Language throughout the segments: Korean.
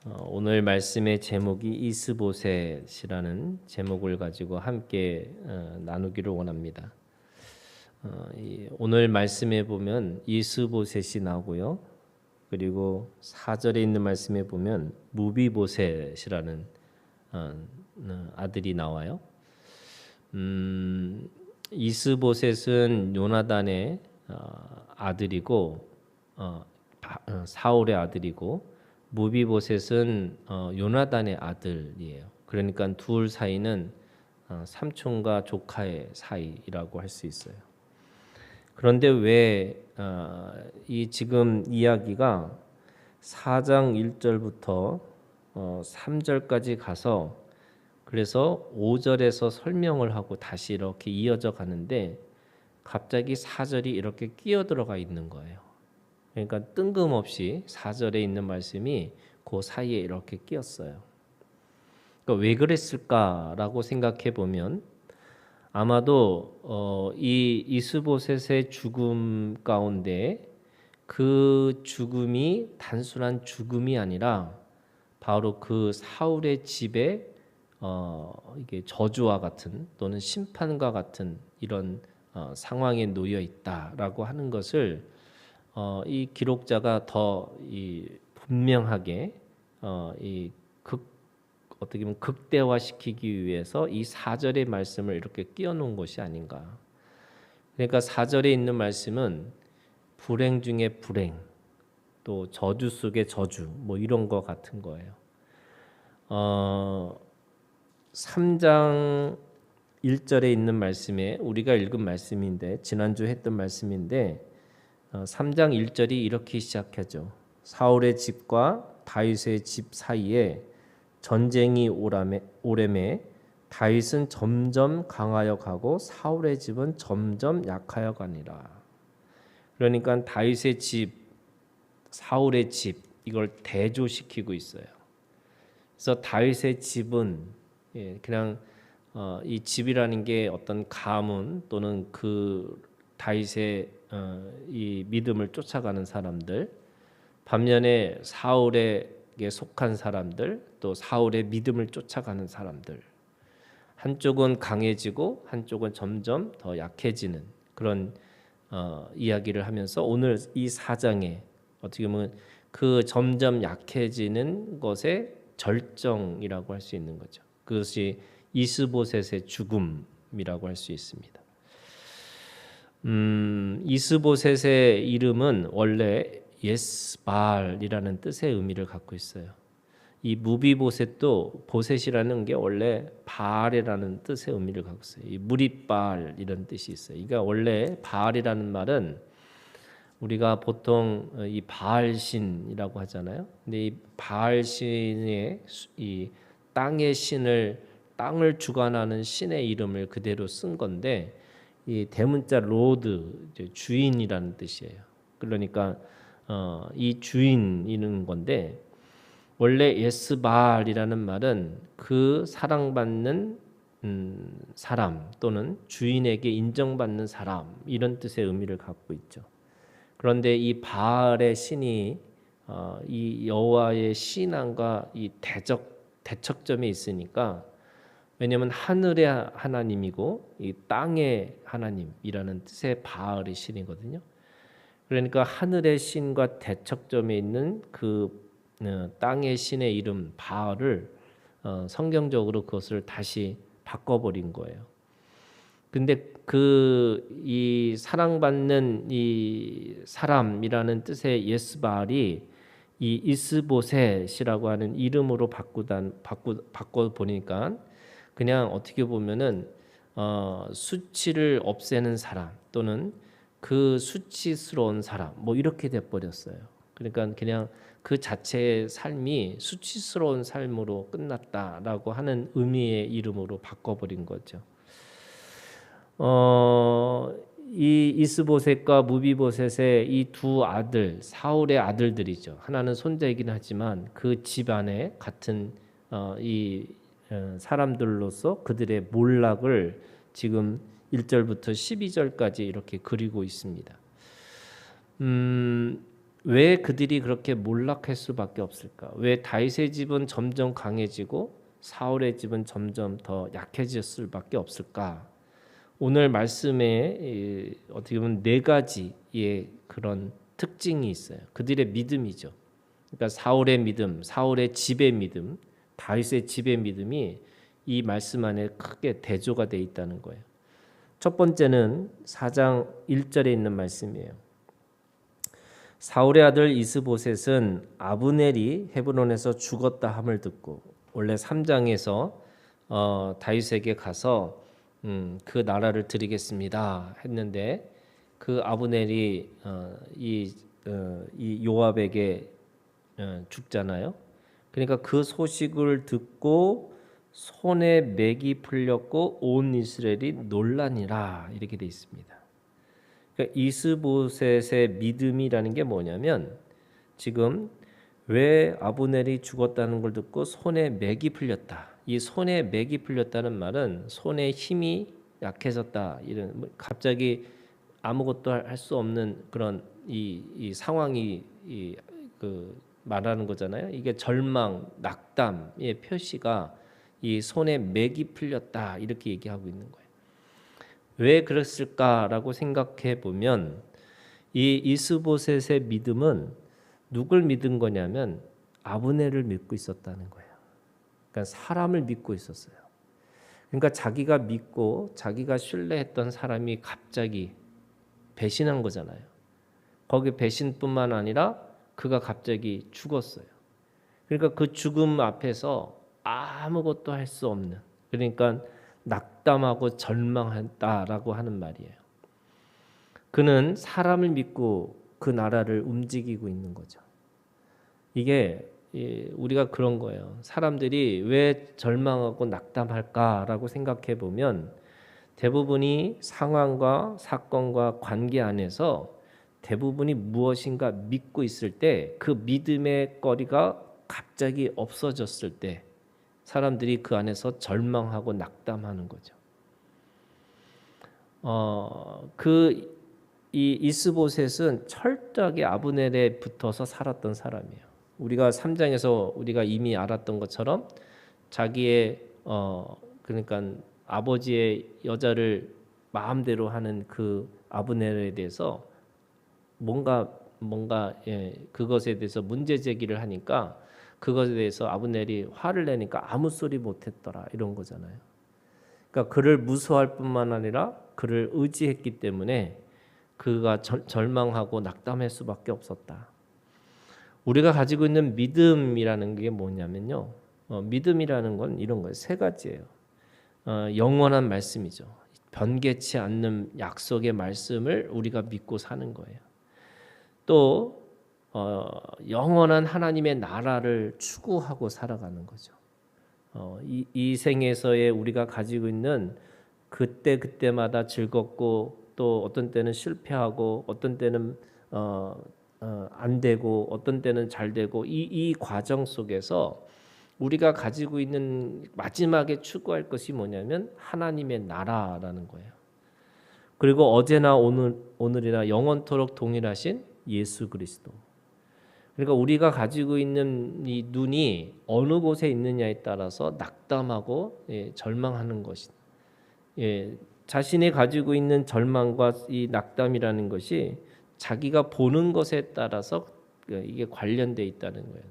오늘 말씀의 제목이 이스보셋이라는 제목을 가지고 함께 나누기를 원합니다. 오늘 말씀에 보면 이스보셋이 나오고요. 그리고 4절에 있는 말씀에 보면 무비보셋이라는 아들이 나와요. 이스보셋은 요나단의 아들이고 사울의 아들이고 무비보셋은 요나단의 아들이에요. 그러니까 둘 사이는 삼촌과 조카의 사이라고 할 수 있어요. 그런데 왜 이 지금 이야기가 4장 1절부터 3절까지 가서 그래서 5절에서 설명을 하고 다시 이렇게 이어져 가는데 갑자기 4절이 이렇게 끼어 들어가 있는 거예요. 그러니까 뜬금없이 4절에 있는 말씀이 그 사이에 이렇게 끼었어요. 그러니까 왜 그랬을까라고 생각해 보면 아마도 이 이스보셋의 죽음 가운데 그 죽음이 단순한 죽음이 아니라 바로 그 사울의 집에 이게 저주와 같은 또는 심판과 같은 이런 상황에 놓여 있다라고 하는 것을 이 기록자가 더 분명하게 어떻게 보면 극대화시키기 위해서 이 4절의 말씀을 이렇게 끼워 놓은 것이 아닌가. 그러니까 4절에 있는 말씀은 불행 중에 불행, 또 저주 속의 저주, 뭐 이런 거 같은 거예요. 3장 1절에 있는 말씀에 우리가 읽은 말씀인데 지난주 했던 말씀인데 3장 1절이 이렇게 시작하죠. 사울의 집과 다윗의 집 사이에 전쟁이 오래매 다윗은 점점 강하여 가고 사울의 집은 점점 약하여 가니라. 그러니까 다윗의 집, 사울의 집 이걸 대조시키고 있어요. 그래서 다윗의 집은 그냥 이 집이라는 게 어떤 가문 또는 그 다윗의 이 믿음을 쫓아가는 사람들, 반면에 사울에게 속한 사람들, 또 사울의 믿음을 쫓아가는 사람들, 한쪽은 강해지고 한쪽은 점점 더 약해지는 그런 이야기를 하면서 오늘 이 4장에 어떻게 보면 그 점점 약해지는 것의 절정이라고 할 수 있는 거죠. 그것이 이스보셋의 죽음이라고 할 수 있습니다. 이스보셋의 이름은 원래 예스발이라는 뜻의 의미를 갖고 있어요. 이 무비보셋도 보셋이라는 게 원래 바알이라는 뜻의 의미를 갖고 있어요. 이 무리바알 이런 뜻이 있어요. 그러니까 원래 바알이라는 말은 우리가 보통 이 바알신이라고 하잖아요. 근데 이 바알신의 이 땅을 주관하는 신의 이름을 그대로 쓴 건데 이 대문자 로드 주인이라는 뜻이에요. 그러니까 이 주인이는 건데 원래 예스바알이라는 말은 그 사랑받는 사람 또는 주인에게 인정받는 사람 이런 뜻의 의미를 갖고 있죠. 그런데 이 바알의 신이 이 여호와의 신앙과 이 대척점에 있으니까 왜냐하면 하늘의 하나님이고 이 땅의 하나님이라는 뜻의 바알의 신이거든요. 그러니까 하늘의 신과 대척점에 있는 그 땅의 신의 이름 바알을 성경적으로 그것을 다시 바꿔버린 거예요. 근데 이 사랑받는 이 사람이라는 뜻의 예스바알이 이 이스보셋이라고 하는 이름으로 바꿔 보니까 그냥 어떻게 보면은 수치를 없애는 사람 또는 그 수치스러운 사람 뭐 이렇게 돼 버렸어요. 그러니까 그냥 그 자체의 삶이 수치스러운 삶으로 끝났다라고 하는 의미의 이름으로 바꿔버린 거죠. 이 이스보셋과 무비보셋의 이 두 아들 사울의 아들들이죠. 하나는 손자이긴 하지만 그 집안에 같은 이 사람들로서 그들의 몰락을 지금 1절부터 12절까지 이렇게 그리고 있습니다. 왜 그들이 그렇게 몰락할 수밖에 없을까? 왜 다윗의 집은 점점 강해지고 사울의 집은 점점 더 약해질 수밖에 없을까? 오늘 말씀에 어떻게 보면 네 가지의 그런 특징이 있어요. 그들의 믿음이죠. 그러니까 사울의 믿음, 사울의 집의 믿음, 다윗의 집의 믿음이 이 말씀 안에 크게 대조가 돼 있다는 거예요. 첫 번째는 4장 1절에 있는 말씀이에요. 사울의 아들 이스보셋은 아브넬이 헤브론에서 죽었다 함을 듣고, 원래 3장에서 다윗에게 가서 그 나라를 드리겠습니다 했는데, 그 아브넬이 이 요압에게 죽잖아요. 그러니까 그 소식을 듣고 손에 맥이 풀렸고 온 이스라엘이 놀라니라, 이렇게 돼 있습니다. 그러니까 이스보셋의 믿음이라는 게 뭐냐면, 지금 왜 아브넬이 죽었다는 걸 듣고 손에 맥이 풀렸다. 이 손에 맥이 풀렸다는 말은 손에 힘이 약해졌다, 이런 갑자기 아무것도 할 수 없는 그런 이 상황이 그 말하는 거잖아요. 이게 절망, 낙담의 표시가 이 손에 맥이 풀렸다, 이렇게 얘기하고 있는 거예요. 왜 그랬을까라고 생각해 보면, 이 이스보셋의 믿음은 누굴 믿은 거냐면 아브넬을 믿고 있었다는 거예요. 그러니까 사람을 믿고 있었어요. 그러니까 자기가 믿고 자기가 신뢰했던 사람이 갑자기 배신한 거잖아요. 거기 배신뿐만 아니라 그가 갑자기 죽었어요. 그러니까 그 죽음 앞에서 아무것도 할 수 없는, 그러니까 낙담하고 절망했다라고 하는 말이에요. 그는 사람을 믿고 그 나라를 움직이고 있는 거죠. 이게 우리가 그런 거예요. 사람들이 왜 절망하고 낙담할까라고 생각해 보면, 대부분이 상황과 사건과 관계 안에서 대부분이 무엇인가 믿고 있을 때, 그 믿음의 거리가 갑자기 없어졌을 때 사람들이 그 안에서 절망하고 낙담하는 거죠. 이 이스보셋은 철저하게 아브넬에 붙어서 살았던 사람이에요. 우리가 3장에서 우리가 이미 알았던 것처럼 자기의 그러니까 아버지의 여자를 마음대로 하는 그 아브넬에 대해서 뭔가 그것에 대해서 문제 제기를 하니까, 그것에 대해서 아브넬이 화를 내니까 아무 소리 못했더라, 이런 거잖아요. 그러니까 그를 무서워할 뿐만 아니라 그를 의지했기 때문에 그가 절망하고 낙담할 수밖에 없었다. 우리가 가지고 있는 믿음이라는 게 뭐냐면요, 믿음이라는 건 이런 거예요. 세 가지예요. 영원한 말씀이죠. 변개치 않는 약속의 말씀을 우리가 믿고 사는 거예요. 또 영원한 하나님의 나라를 추구하고 살아가는 거죠. 이 생에서의 우리가 가지고 있는 그때마다 즐겁고, 또 어떤 때는 실패하고, 어떤 때는 안 되고, 어떤 때는 잘 되고, 이 과정 속에서 우리가 가지고 있는 마지막에 추구할 것이 뭐냐면 하나님의 나라라는 거예요. 그리고 어제나 오늘이나 영원토록 동일하신 예수 그리스도. 그러니까 우리가 가지고 있는 이 눈이 어느 곳에 있느냐에 따라서 낙담하고 절망하는 것이, 자신이 가지고 있는 절망과 이 낙담이라는 것이 자기가 보는 것에 따라서 이게 관련돼 있다는 거예요.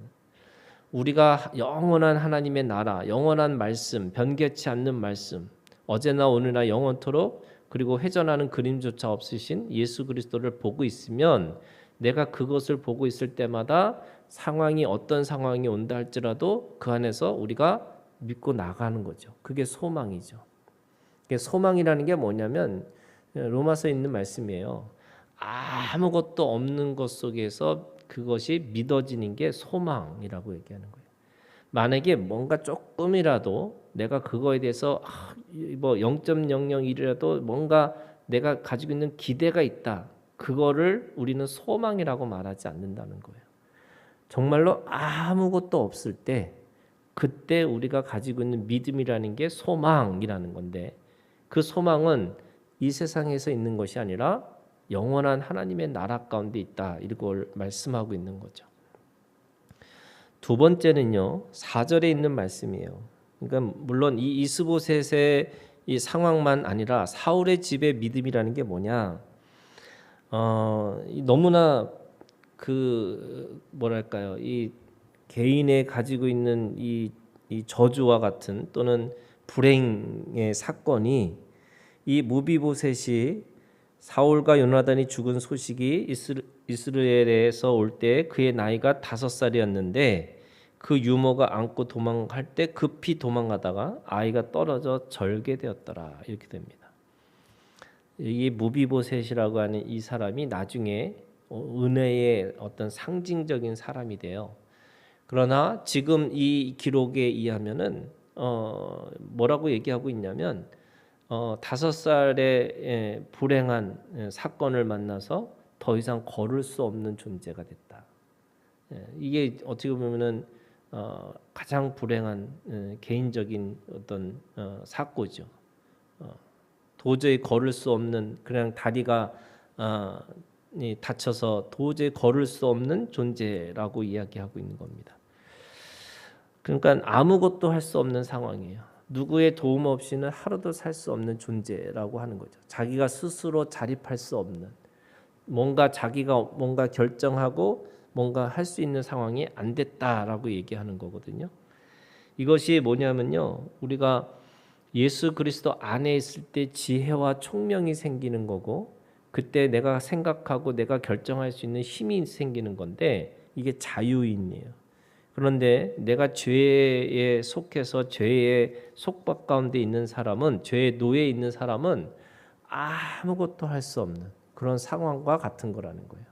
우리가 영원한 하나님의 나라, 영원한 말씀, 변개치 않는 말씀, 어제나 오늘나 영원토록, 그리고 회전하는 그림조차 없으신 예수 그리스도를 보고 있으면, 내가 그것을 보고 있을 때마다 상황이 어떤 상황이 온다 할지라도 그 안에서 우리가 믿고 나가는 거죠. 그게 소망이죠. 소망이라는 게 뭐냐면 로마서에 있는 말씀이에요. 아무것도 없는 것 속에서 그것이 믿어지는 게 소망이라고 얘기하는 거예요. 만약에 뭔가 조금이라도 내가 그거에 대해서 뭐 0.001이라도 뭔가 내가 가지고 있는 기대가 있다, 그거를 우리는 소망이라고 말하지 않는다는 거예요. 정말로 아무것도 없을 때, 그때 우리가 가지고 있는 믿음이라는 게 소망이라는 건데, 그 소망은 이 세상에서 있는 것이 아니라 영원한 하나님의 나라 가운데 있다. 이걸 말씀하고 있는 거죠. 두 번째는요. 4절에 있는 말씀이에요. 그러니까 물론 이 이스보셋의 이 상황만 아니라 사울의 집의 믿음이라는 게 뭐냐? 너무나 그 뭐랄까요? 이 개인의 가지고 있는 이 저주와 같은 또는 불행의 사건이 이 무비보셋이 사울과 요나단이 죽은 소식이 이스라엘에서 올 때 그의 나이가 5살이었는데 그 유모가 안고 도망갈 때 급히 도망가다가 아이가 떨어져 절개되었더라. 이렇게 됩니다. 이 무비보셋이라고 하는 이 사람이 나중에 은혜의 어떤 상징적인 사람이 돼요. 그러나 지금 이 기록에 의하면은 뭐라고 얘기하고 있냐면 5살의 불행한 사건을 만나서 더 이상 걸을 수 없는 존재가 됐다. 이게 어떻게 보면은 가장 불행한 개인적인 어떤 사고죠. 도저히 걸을 수 없는 그냥 다리가 다쳐서 도저히 걸을 수 없는 존재라고 이야기하고 있는 겁니다. 그러니까 아무것도 할 수 없는 상황이에요. 누구의 도움 없이는 하루도 살 수 없는 존재라고 하는 거죠. 자기가 스스로 자립할 수 없는 자기가 뭔가 결정하고 뭔가 할 수 있는 상황이 안 됐다라고 얘기하는 거거든요. 이것이 뭐냐면요. 우리가 예수 그리스도 안에 있을 때 지혜와 총명이 생기는 거고 그때 내가 생각하고 내가 결정할 수 있는 힘이 생기는 건데 이게 자유인이에요. 그런데 내가 죄에 속해서 죄의 속박 가운데 있는 사람은 죄의 노예에 있는 사람은 아무것도 할 수 없는 그런 상황과 같은 거라는 거예요.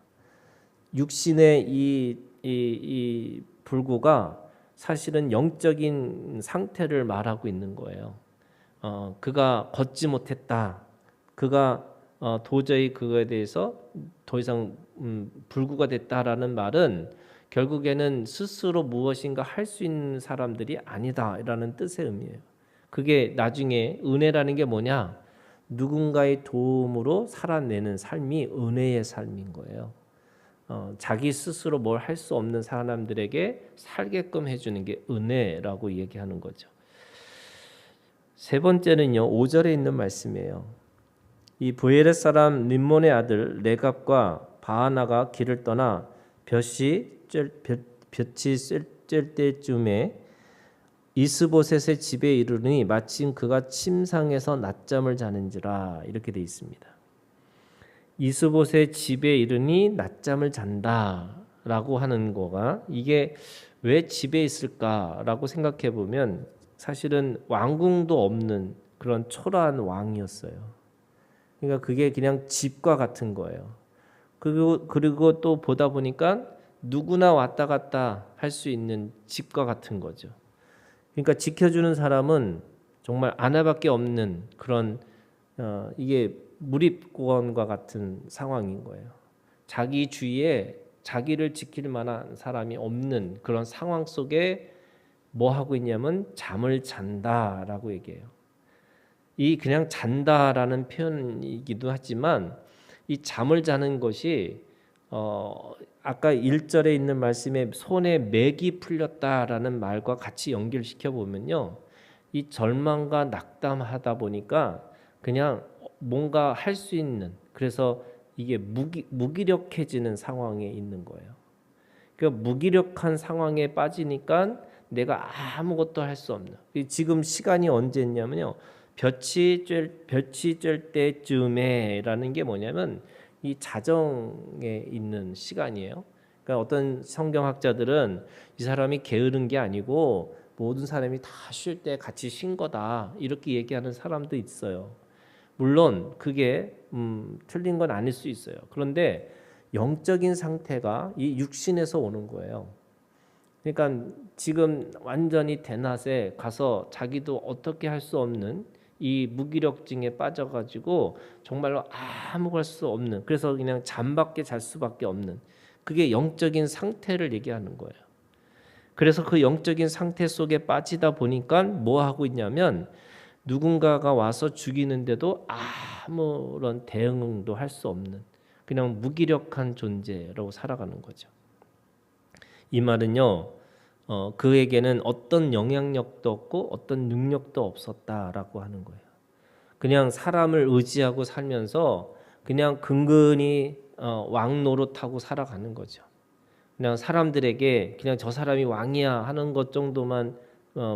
육신의 이 불구가 사실은 영적인 상태를 말하고 있는 거예요. 그가 걷지 못했다. 그가 도저히 그거에 대해서 더 이상 불구가 됐다라는 말은 결국에는 스스로 무엇인가 할 수 있는 사람들이 아니다라는 뜻의 의미예요. 그게 나중에 은혜라는 게 뭐냐? 누군가의 도움으로 살아내는 삶이 은혜의 삶인 거예요. 자기 스스로 뭘 할 수 없는 사람들에게 살게끔 해주는 게 은혜라고 얘기하는 거죠. 세 번째는요. 5절에 있는 말씀이에요. 이 브엘의 사람 림몬의 아들 레갑과 바하나가 길을 떠나 볕이 쐴 때쯤에 이스보셋의 집에 이르니 마침 그가 침상에서 낮잠을 자는지라 이렇게 돼 있습니다. 이스보셋 집에 이르니 낮잠을 잔다라고 하는 거가 이게 왜 집에 있을까라고 생각해 보면 사실은 왕궁도 없는 그런 초라한 왕이었어요. 그러니까 그게 그냥 집과 같은 거예요. 그리고 또 보다 보니까 누구나 왔다 갔다 할 수 있는 집과 같은 거죠. 그러니까 지켜주는 사람은 정말 아내밖에 없는 그런 이게 무립고원과 같은 상황인 거예요. 자기 주위에 자기를 지킬 만한 사람이 없는 그런 상황 속에 뭐 하고 있냐면 잠을 잔다라고 얘기해요. 이 그냥 잔다라는 표현이기도 하지만 이 잠을 자는 것이 아까 1절에 있는 말씀에 손에 맥이 풀렸다라는 말과 같이 연결시켜 보면요. 이 절망과 낙담하다 보니까 그냥 뭔가 할 수 있는 그래서 이게 무기력해지는 상황에 있는 거예요. 그러니까 무기력한 상황에 빠지니까 내가 아무것도 할 수 없는 지금 시간이 언제냐면요. 볕이 쬐 때쯤에라는 게 뭐냐면 이 자정에 있는 시간이에요. 그러니까 어떤 성경학자들은 이 사람이 게으른 게 아니고 모든 사람이 다 쉴 때 같이 쉰 거다 이렇게 얘기하는 사람도 있어요. 물론 그게 틀린 건 아닐 수 있어요. 그런데 영적인 상태가 이 육신에서 오는 거예요. 그러니까 지금 완전히 대낮에 가서 자기도 어떻게 할 수 없는 이 무기력증에 빠져가지고 정말로 아무 할 수 없는 그래서 그냥 잠밖에 잘 수밖에 없는 그게 영적인 상태를 얘기하는 거예요. 그래서 그 영적인 상태 속에 빠지다 보니까 뭐 하고 있냐면 누군가가 와서 죽이는데도 아무런 대응도 할 수 없는 그냥 무기력한 존재로 살아가는 거죠. 이 말은요, 그에게는 어떤 영향력도 없고 어떤 능력도 없었다라고 하는 거예요. 그냥 사람을 의지하고 살면서 그냥 근근히 왕 노릇하고 살아가는 거죠. 그냥 사람들에게 그냥 저 사람이 왕이야 하는 것 정도만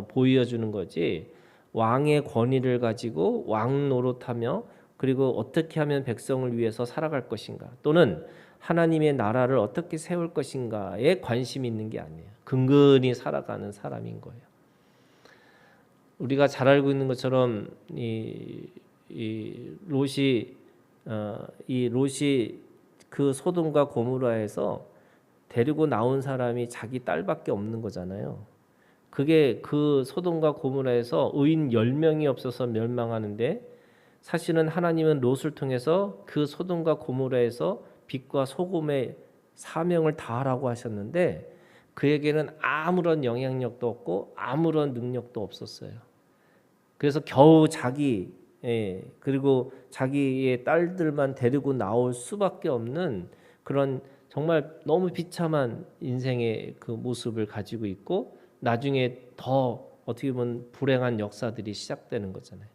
보여주는 거지, 왕의 권위를 가지고 왕 노릇하며 그리고 어떻게 하면 백성을 위해서 살아갈 것인가, 또는 하나님의 나라를 어떻게 세울 것인가에 관심이 있는 게 아니에요. 근근히 살아가는 사람인 거예요. 우리가 잘 알고 있는 것처럼 이 롯이 그 소돔과 고모라에서 데리고 나온 사람이 자기 딸밖에 없는 거잖아요. 그게 그 소돔과 고모라에서 의인 10명이 없어서 멸망하는데, 사실은 하나님은 롯을 통해서 그 소돔과 고모라에서 빛과 소금의 사명을 다하라고 하셨는데 그에게는 아무런 영향력도 없고 아무런 능력도 없었어요. 그래서 겨우 그리고 자기의 딸들만 데리고 나올 수밖에 없는 그런 정말 너무 비참한 인생의 그 모습을 가지고 있고, 나중에 더 어떻게 보면 불행한 역사들이 시작되는 거잖아요.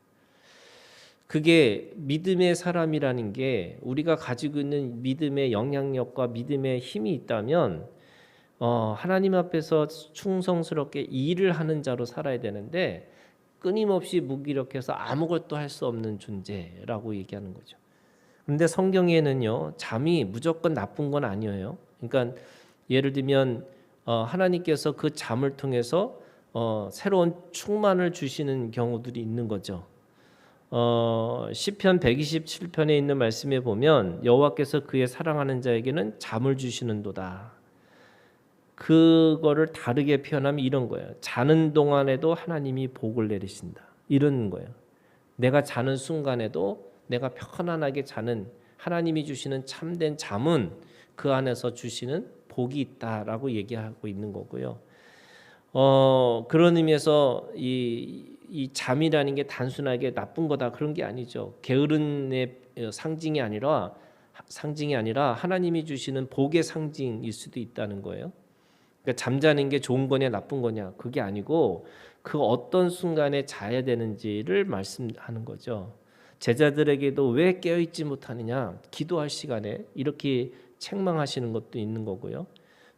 그게 믿음의 사람이라는 게, 우리가 가지고 있는 믿음의 영향력과 믿음의 힘이 있다면 하나님 앞에서 충성스럽게 일을 하는 자로 살아야 되는데, 끊임없이 무기력해서 아무것도 할 수 없는 존재라고 얘기하는 거죠. 그런데 성경에는요, 잠이 무조건 나쁜 건 아니에요. 그러니까 예를 들면 하나님께서 그 잠을 통해서 새로운 충만을 주시는 경우들이 있는 거죠. 시편 127편에 있는 말씀에 보면 여호와께서 그의 사랑하는 자에게는 잠을 주시는도다. 그거를 다르게 표현하면 이런 거예요. 자는 동안에도 하나님이 복을 내리신다. 이런 거예요. 내가 자는 순간에도 내가 편안하게 자는, 하나님이 주시는 참된 잠은 그 안에서 주시는 복이 있다라고 얘기하고 있는 거고요. 그런 의미에서 이 잠이라는 게 단순하게 나쁜 거다 그런 게 아니죠. 게으름의 상징이 아니라 하나님이 주시는 복의 상징일 수도 있다는 거예요. 그러니까 잠자는 게 좋은 거냐 나쁜 거냐 그게 아니고 그 어떤 순간에 자야 되는지를 말씀하는 거죠. 제자들에게도 왜 깨어있지 못하느냐, 기도할 시간에 이렇게 책망하시는 것도 있는 거고요.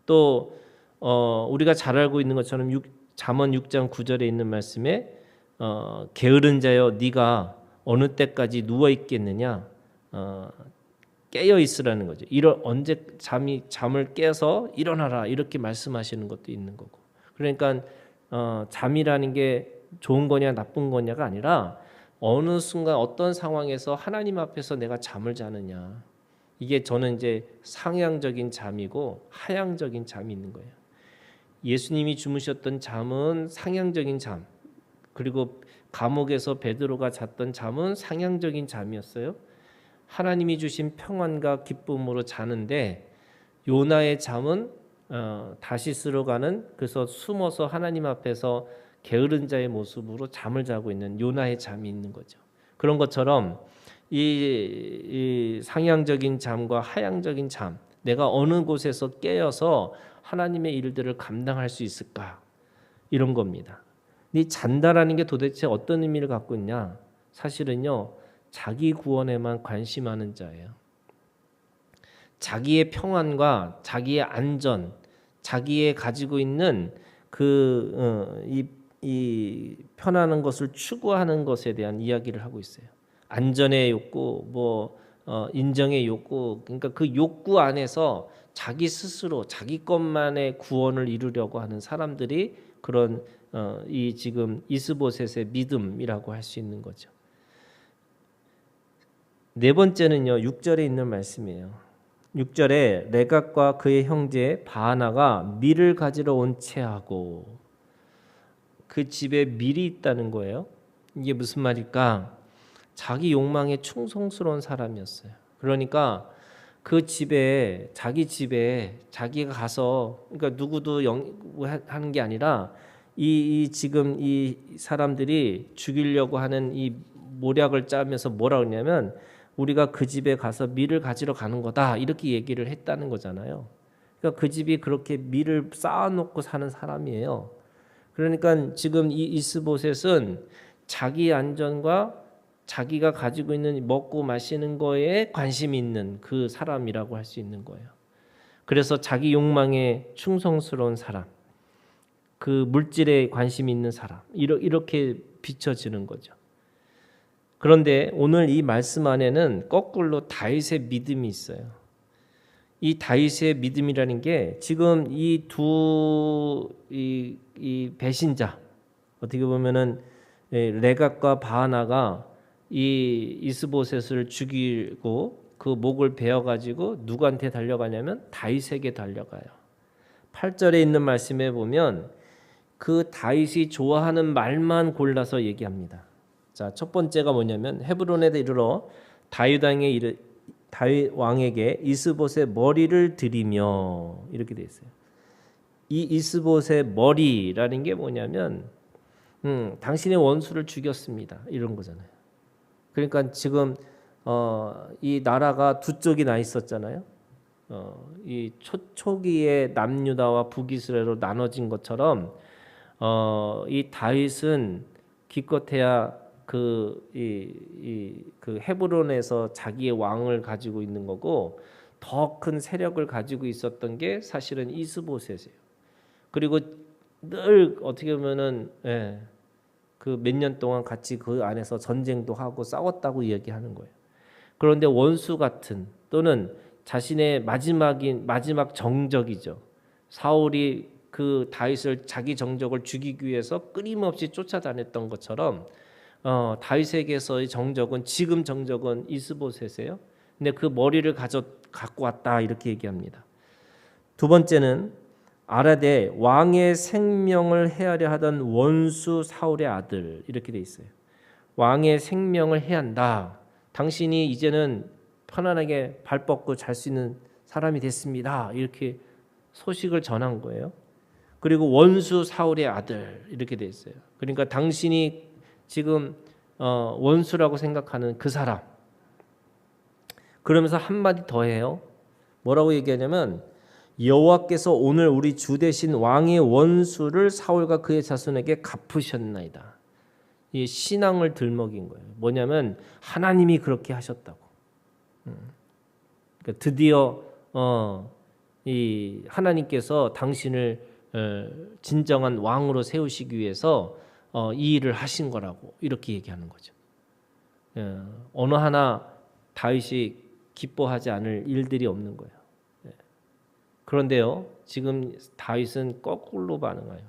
또 우리가 잘 알고 있는 것처럼 잠언 6장 9절에 있는 말씀에 게으른 자여 네가 어느 때까지 누워 있겠느냐, 깨어 있으라는 거죠. 언제 잠을 깨서 일어나라 이렇게 말씀하시는 것도 있는 거고. 그러니까 잠이라는 게 좋은 거냐 나쁜 거냐가 아니라 어느 순간 어떤 상황에서 하나님 앞에서 내가 잠을 자느냐, 이게 저는 이제 상향적인 잠이고 하향적인 잠이 있는 거예요. 예수님이 주무셨던 잠은 상향적인 잠, 그리고 감옥에서 베드로가 잤던 잠은 상향적인 잠이었어요. 하나님이 주신 평안과 기쁨으로 자는데, 요나의 잠은 다시스로 가는, 그래서 숨어서 하나님 앞에서 게으른 자의 모습으로 잠을 자고 있는 요나의 잠이 있는 거죠. 그런 것처럼 이 상향적인 잠과 하향적인 잠, 내가 어느 곳에서 깨어서 하나님의 일들을 감당할 수 있을까, 이런 겁니다. 이 잔다라는 게 도대체 어떤 의미를 갖고 있냐? 사실은요, 자기 구원에만 관심하는 자예요. 자기의 평안과 자기의 안전, 자기의 가지고 있는 이 편안한 것을 추구하는 것에 대한 이야기를 하고 있어요. 안전의 욕구, 인정의 욕구, 그러니까 그 욕구 안에서 자기 스스로 자기 것만의 구원을 이루려고 하는 사람들이 그런 이 지금 이스보셋의 믿음이라고 할 수 있는 거죠. 네 번째는요, 6절에 있는 말씀이에요. 6절에 레갑과 그의 형제 바하나가 밀을 가지러 온 채하고, 그 집에 밀이 있다는 거예요. 이게 무슨 말일까? 자기 욕망에 충성스러운 사람이었어요. 그러니까 그 집에, 자기 집에 자기가 가서, 그러니까 누구도 하는 게 아니라 지금 이 사람들이 죽이려고 하는 이 모략을 짜면서 뭐라 그러냐면, 우리가 그 집에 가서 밀을 가지러 가는 거다 이렇게 얘기를 했다는 거잖아요. 그러니까 그 집이 그렇게 밀을 쌓아놓고 사는 사람이에요. 그러니까 지금 이 이스보셋은 자기 안전과 자기가 가지고 있는 먹고 마시는 거에 관심이 있는 그 사람이라고 할 수 있는 거예요. 그래서 자기 욕망에 충성스러운 사람, 그 물질에 관심이 있는 사람, 이렇게 비춰지는 거죠. 그런데 오늘 이 말씀 안에는 거꾸로 다윗의 믿음이 있어요. 이 다윗의 믿음이라는 게 지금 이 배신자, 어떻게 보면은 레갑과 바하나가 이 이스보셋을 죽이고 그 목을 베어 가지고 누구한테 달려가냐면 다윗에게 달려가요. 8절에 있는 말씀에 보면 그 다윗이 좋아하는 말만 골라서 얘기합니다. 자, 첫 번째가 뭐냐면 헤브론에 이르러 다윗 왕에게 이스보셋의 머리를 드리며 이렇게 돼 있어요. 이 이스보셋의 머리라는 게 뭐냐면 당신의 원수를 죽였습니다. 이런 거잖아요. 그러니까 지금 이 나라가 두 쪽이 나 있었잖아요. 이 초기에 남유다와 북이스라엘로 나눠진 것처럼 이 다윗은 기껏해야 그 헤브론에서 자기의 왕을 가지고 있는 거고 더 큰 세력을 가지고 있었던 게 사실은 이스보셋이에요. 그리고 늘 어떻게 보면은 그 몇 년 동안 같이 그 안에서 전쟁도 하고 싸웠다고 이야기하는 거예요. 그런데 원수 같은 또는 자신의 마지막 정적이죠. 사울이 그 다윗을 자기 정적을 죽이기 위해서 끊임없이 쫓아다녔던 것처럼 다윗에게서의 정적은 지금 정적은 이스보셋이에요. 근데 그 머리를 갖고 왔다 이렇게 얘기합니다. 두 번째는 아라데 왕의 생명을 해하려 하던 원수 사울의 아들 이렇게 돼 있어요. 왕의 생명을 해한다. 당신이 이제는 편안하게 발 뻗고 잘 수 있는 사람이 됐습니다. 이렇게 소식을 전한 거예요. 그리고 원수 사울의 아들 이렇게 돼 있어요. 그러니까 당신이 지금 원수라고 생각하는 그 사람. 그러면서 한마디 더 해요. 뭐라고 얘기하냐면 여호와께서 오늘 우리 주 되신 왕의 원수를 사울과 그의 자손에게 갚으셨나이다. 이 신앙을 들먹인 거예요. 뭐냐면 하나님이 그렇게 하셨다고. 그러니까 드디어 이 하나님께서 당신을 진정한 왕으로 세우시기 위해서 이 일을 하신 거라고 이렇게 얘기하는 거죠. 어느 하나 다윗이 기뻐하지 않을 일들이 없는 거예요. 그런데요, 지금 다윗은 거꾸로 반응해요.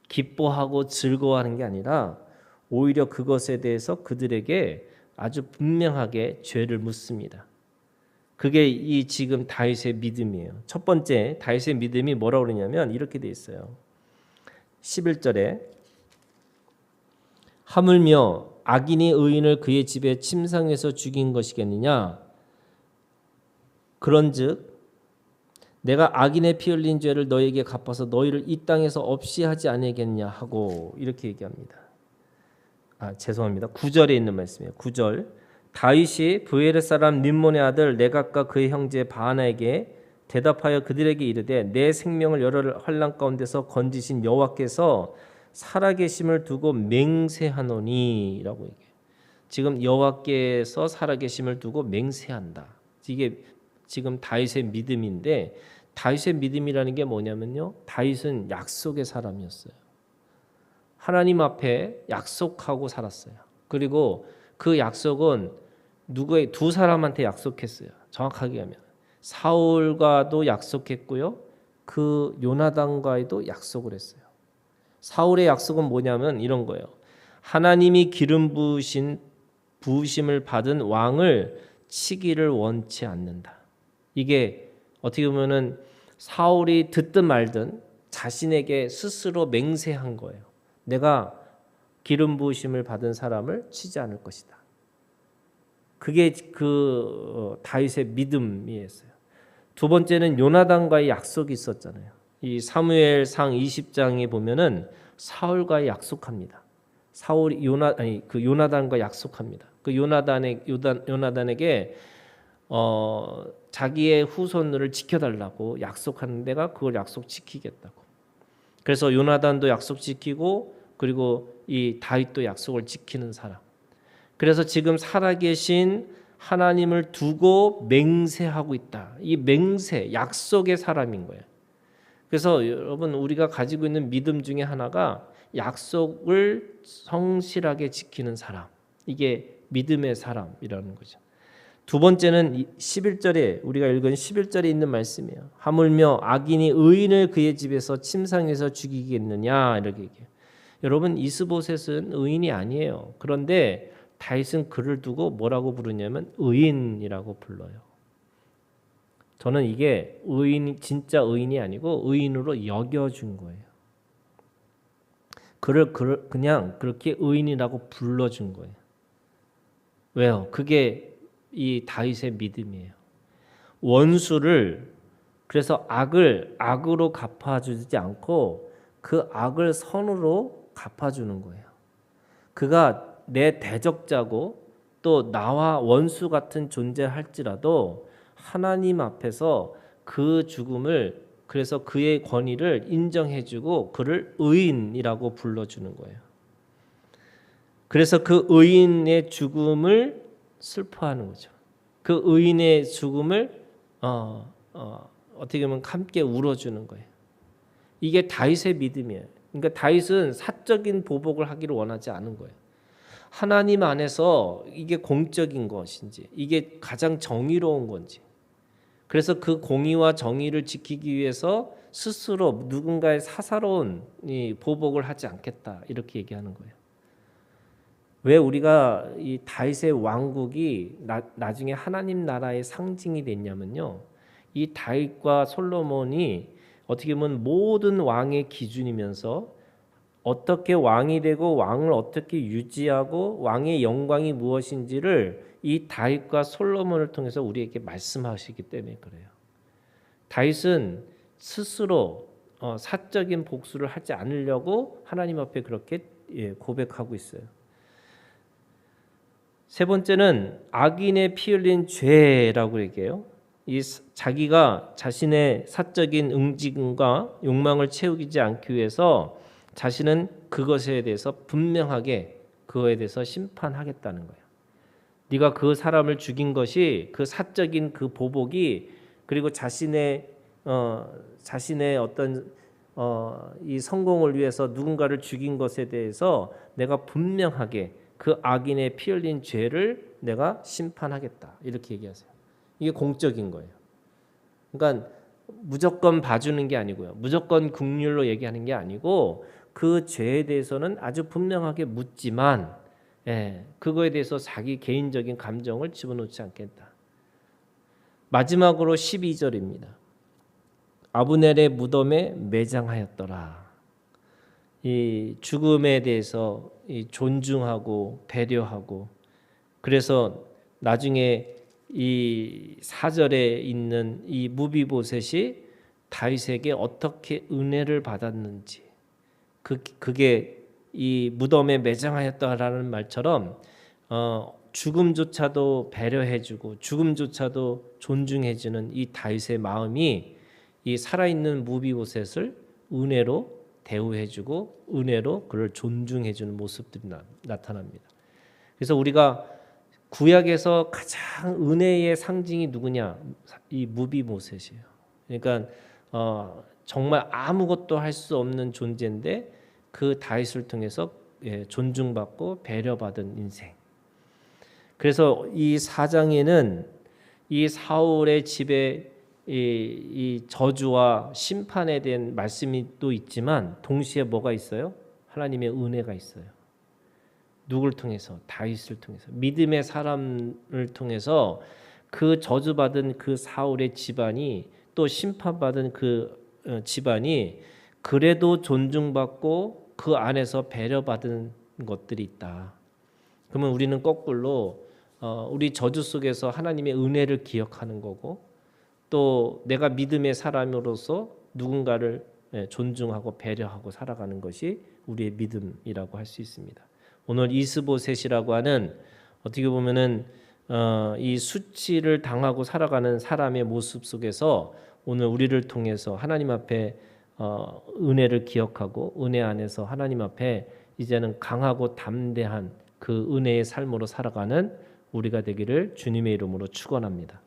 기뻐하고 즐거워하는 게 아니라 오히려 그것에 대해서 그들에게 아주 분명하게 죄를 묻습니다. 그게 이 지금 다윗의 믿음이에요. 첫 번째 다윗의 믿음이 뭐라고 그러냐면 이렇게 돼 있어요. 11절에 하물며 악인이 의인을 그의 집에 침상에서 죽인 것이겠느냐? 그런즉 내가 악인의 피 흘린 죄를 너에게 갚아서 너희를 이 땅에서 없이 하지 아니하겠냐 하고 이렇게 얘기합니다. 죄송합니다. 9절에 있는 말씀이에요. 9절 다윗이 브엘의 사람 림몬의 아들 레갑과 그의 형제 바하나에게 대답하여 그들에게 이르되 내 생명을 여러 환난 가운데서 건지신 여호와께서 살아계심을 두고 맹세하노니 라고 얘기해요. 지금 여호와께서 살아계심을 두고 맹세한다. 이게 지금 다윗의 믿음인데 다윗의 믿음이라는 게 뭐냐면요. 다윗은 약속의 사람이었어요. 하나님 앞에 약속하고 살았어요. 그리고 그 약속은 두 사람한테 약속했어요. 정확하게 하면 사울과도 약속했고요. 그 요나단과도 약속을 했어요. 사울의 약속은 뭐냐면 이런 거예요. 하나님이 기름 부으심을 받은 왕을 치기를 원치 않는다. 이게 어떻게 보면은 사울이 듣든 말든 자신에게 스스로 맹세한 거예요. 내가 기름 부으심을 받은 사람을 치지 않을 것이다. 그게 그 다윗의 믿음이었어요. 두 번째는 요나단과의 약속이 있었잖아요. 이 사무엘상 20장에 보면은 사울과 약속합니다. 요나단과 약속합니다. 그 요나단에게 자기의 후손을 지켜달라고 약속하는 데가 그걸 약속 지키겠다고. 그래서 요나단도 약속 지키고 그리고 이 다윗도 약속을 지키는 사람. 그래서 지금 살아계신 하나님을 두고 맹세하고 있다. 이 맹세, 약속의 사람인 거예요. 그래서 여러분 우리가 가지고 있는 믿음 중에 하나가 약속을 성실하게 지키는 사람. 이게 믿음의 사람이라는 거죠. 두 번째는 11절에 우리가 읽은 11절에 있는 말씀이에요. 하물며 악인이 의인을 그의 집에서 침상에서 죽이겠느냐 이렇게 얘기해요. 여러분 이스보셋은 의인이 아니에요. 그런데 다윗은 그를 두고 뭐라고 부르냐면 의인이라고 불러요. 저는 이게 진짜 의인이 아니고 의인으로 여겨준 거예요. 그를 그냥 그렇게 의인이라고 불러준 거예요. 왜요? 그게 이 다윗의 믿음이에요. 원수를 그래서 악을 악으로 갚아주지 않고 그 악을 선으로 갚아주는 거예요. 그가 내 대적자고 또 나와 원수 같은 존재할지라도 하나님 앞에서 그 죽음을 그래서 그의 권위를 인정해주고 그를 의인이라고 불러주는 거예요. 그래서 그 의인의 죽음을 슬퍼하는 거죠. 그 의인의 죽음을 어떻게 보면 함께 울어주는 거예요. 이게 다윗의 믿음이에요. 그러니까 다윗은 사적인 보복을 하기를 원하지 않은 거예요. 하나님 안에서 이게 공적인 것인지 이게 가장 정의로운 건지 그래서 그 공의와 정의를 지키기 위해서 스스로 누군가의 사사로운 이 보복을 하지 않겠다 이렇게 얘기하는 거예요. 왜 우리가 이 다윗의 왕국이 나중에 하나님 나라의 상징이 됐냐면요. 이 다윗과 솔로몬이 어떻게 보면 모든 왕의 기준이면서 어떻게 왕이 되고 왕을 어떻게 유지하고 왕의 영광이 무엇인지를 이 다윗과 솔로몬을 통해서 우리에게 말씀하시기 때문에 그래요. 다윗은 스스로 사적인 복수를 하지 않으려고 하나님 앞에 그렇게 고백하고 있어요. 세 번째는 악인의 피 흘린 죄라고 얘기해요. 이 자기가 자신의 사적인 응징과 욕망을 채우지 않기 위해서 자신은 그것에 대해서 분명하게 그거에 대해서 심판하겠다는 거예요. 네가 그 사람을 죽인 것이 그 사적인 그 보복이 그리고 자신의 어떤 이 성공을 위해서 누군가를 죽인 것에 대해서 내가 분명하게 그 악인의 피 흘린 죄를 내가 심판하겠다 이렇게 얘기하세요. 이게 공적인 거예요. 그러니까 무조건 봐주는 게 아니고요. 무조건 긍휼로 얘기하는 게 아니고 그 죄에 대해서는 아주 분명하게 묻지만 그거에 대해서 자기 개인적인 감정을 집어넣지 않겠다. 마지막으로 12절입니다. 아브넬의 무덤에 매장하였더라. 이 죽음에 대해서 존중하고 배려하고 그래서 나중에 이 4절에 있는 이 무비보셋이 다윗에게 어떻게 은혜를 받았는지 그게 이 무덤에 매장하였다라는 말처럼 죽음조차도 배려해주고 죽음조차도 존중해주는 이 다윗의 마음이 이 살아있는 무비보셋을 은혜로 대우해주고 은혜로 그를 존중해주는 모습들이 나타납니다. 그래서 우리가 구약에서 가장 은혜의 상징이 누구냐? 이 무비보셋이에요. 그러니까 정말 아무것도 할 수 없는 존재인데 그 다윗을 통해서 존중받고 배려받은 인생. 그래서 이 4장에는 이 사울의 집에 이 저주와 심판에 대한 말씀이 또 있지만 동시에 뭐가 있어요? 하나님의 은혜가 있어요. 누굴 통해서? 다윗을 통해서. 믿음의 사람을 통해서 그 저주받은 그 사울의 집안이 또 심판받은 그 집안이 그래도 존중받고 그 안에서 배려받은 것들이 있다. 그러면 우리는 거꾸로 우리 저주 속에서 하나님의 은혜를 기억하는 거고 또 내가 믿음의 사람으로서 누군가를 존중하고 배려하고 살아가는 것이 우리의 믿음이라고 할 수 있습니다. 오늘 이스보셋이라고 하는 어떻게 보면은 이 수치를 당하고 살아가는 사람의 모습 속에서 오늘 우리를 통해서 하나님 앞에 은혜를 기억하고 은혜 안에서 하나님 앞에 이제는 강하고 담대한 그 은혜의 삶으로 살아가는 우리가 되기를 주님의 이름으로 축원합니다.